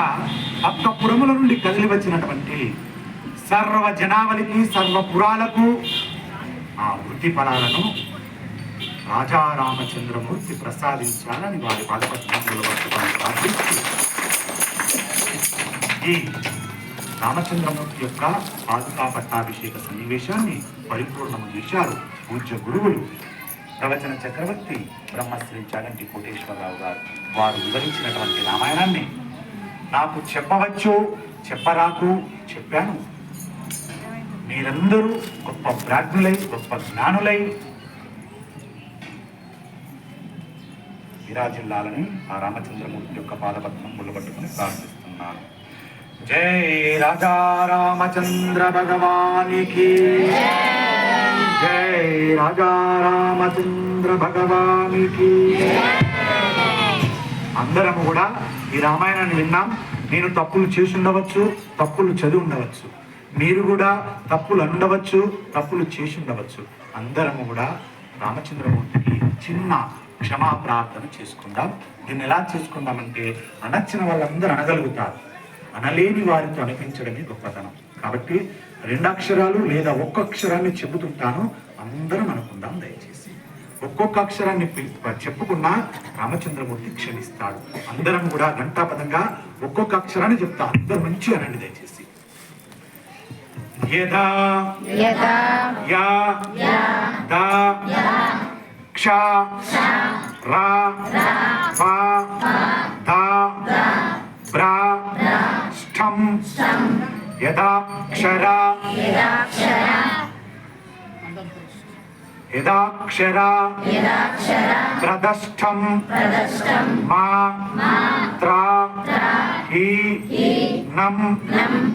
విధంగా పక్క పురముల నుండి కదిలి వచ్చినటువంటి సర్వ జనావళికి సర్వపురాలకు ఆ వృత్తి ఫలాలను రాజా రామచంద్రమూర్తి ప్రసాదించాలని వారి పాదపద్మములు పట్టుకొని ప్రార్థిస్తూ ఈ రామచంద్రమూర్తి యొక్క పాదుకా పట్టాభిషేక సన్నివేశాన్ని పరిపూర్ణము చేశారు పూజ్య గురువులు ప్రవచన చక్రవర్తి బ్రహ్మశ్రీ చాగంటి కోటేశ్వరరావు గారు. వారు వివరించినటువంటి రామాయణాన్ని నాకు చెప్పవచ్చు చెప్పరాకు చెప్పాను. మీరందరూ గొప్ప ప్రాజ్ఞులై గొప్ప జ్ఞానులై విరాజిల్లాలని ఆ రామచంద్రమూర్తి యొక్క పాదపద్మములు పట్టుకుని ప్రార్థిస్తున్నాను. జై రాజా రామచంద్ర భగవానికి, జై రాజా రామచంద్ర భగవానికి. అందరము కూడా ఈ రామాయణాన్ని విన్నాం. నేను తప్పులు చేసి ఉండవచ్చు, తప్పులు చదివి ఉండవచ్చు, మీరు కూడా తప్పులు ఉండవచ్చు, తప్పులు చేసి ఉండవచ్చు. అందరము కూడా రామచంద్రమూర్తికి చిన్న క్షమా ప్రార్థన చేసుకుందాం. దీన్ని ఎలా చేసుకుందామంటే అనర్చిన వాళ్ళందరూ అనగలుగుతారు, అనలేని వారితో అనిపించడమే గొప్పతనం. కాబట్టి 2 అక్షరాలు లేదా 1 అక్షరాన్ని చెబుతుంటాను, అందరం అనుకుందాం. దయచేసి ఒక్కొక్క అక్షరాన్ని చెప్పుకున్నా రామచంద్రమూర్తి క్షమిస్తాడు. అందరం కూడా గంటాపదంగా ఒక్కొక్క అక్షరాన్ని చెప్తా. అందరూ మంచిగా అనండి దయచేసి. యదా యా దా క్ష రా పా ధా బ్రా ష్టం యదాక్షరా ప్రదష్టం మా త్రా హీ నం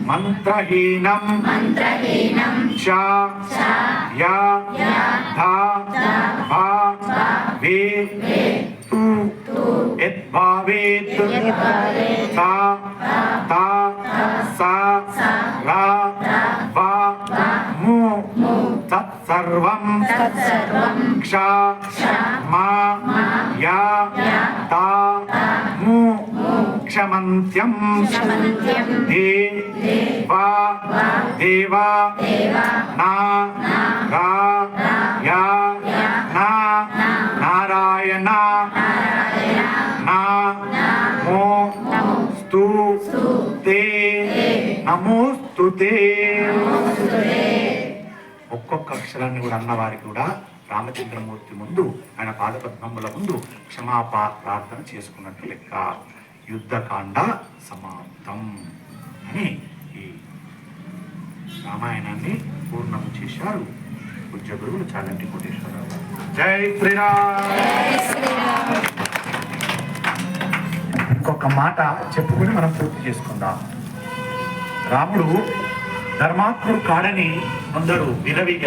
మంత్రహీనం చ యా ధా భా వే తు యద్భావేత్ తా తా సా రా వా ము తత్సర్వం క్ష మా యా తా ము క్షమంత్యం దేవా దేవా నా రా యా నా నారాయణ నా మో స్తు తే నమోస్తుతే. ఒక్కొక్క అక్షరాన్ని కూడా అన్నవారికి కూడా రామచంద్రమూర్తి ముందు ఆయన పాదపద్మముల ముందు క్షమాపా ప్రార్థన చేసుకున్నట్టు లెక్క. యుద్ధకాండ సమాప్తం అని ఈ రామాయణాన్ని పూర్ణము చేశారు పూజ్య గురువులు చాగంటి కోటేశ్వరరావు. జై శ్రీరామ్. ఇంకొక మాట చెప్పుకుని మనం పూర్తి చేసుకుందాం. రాముడు ధర్మాత్ముడు కాడని కొందరు విరవిగా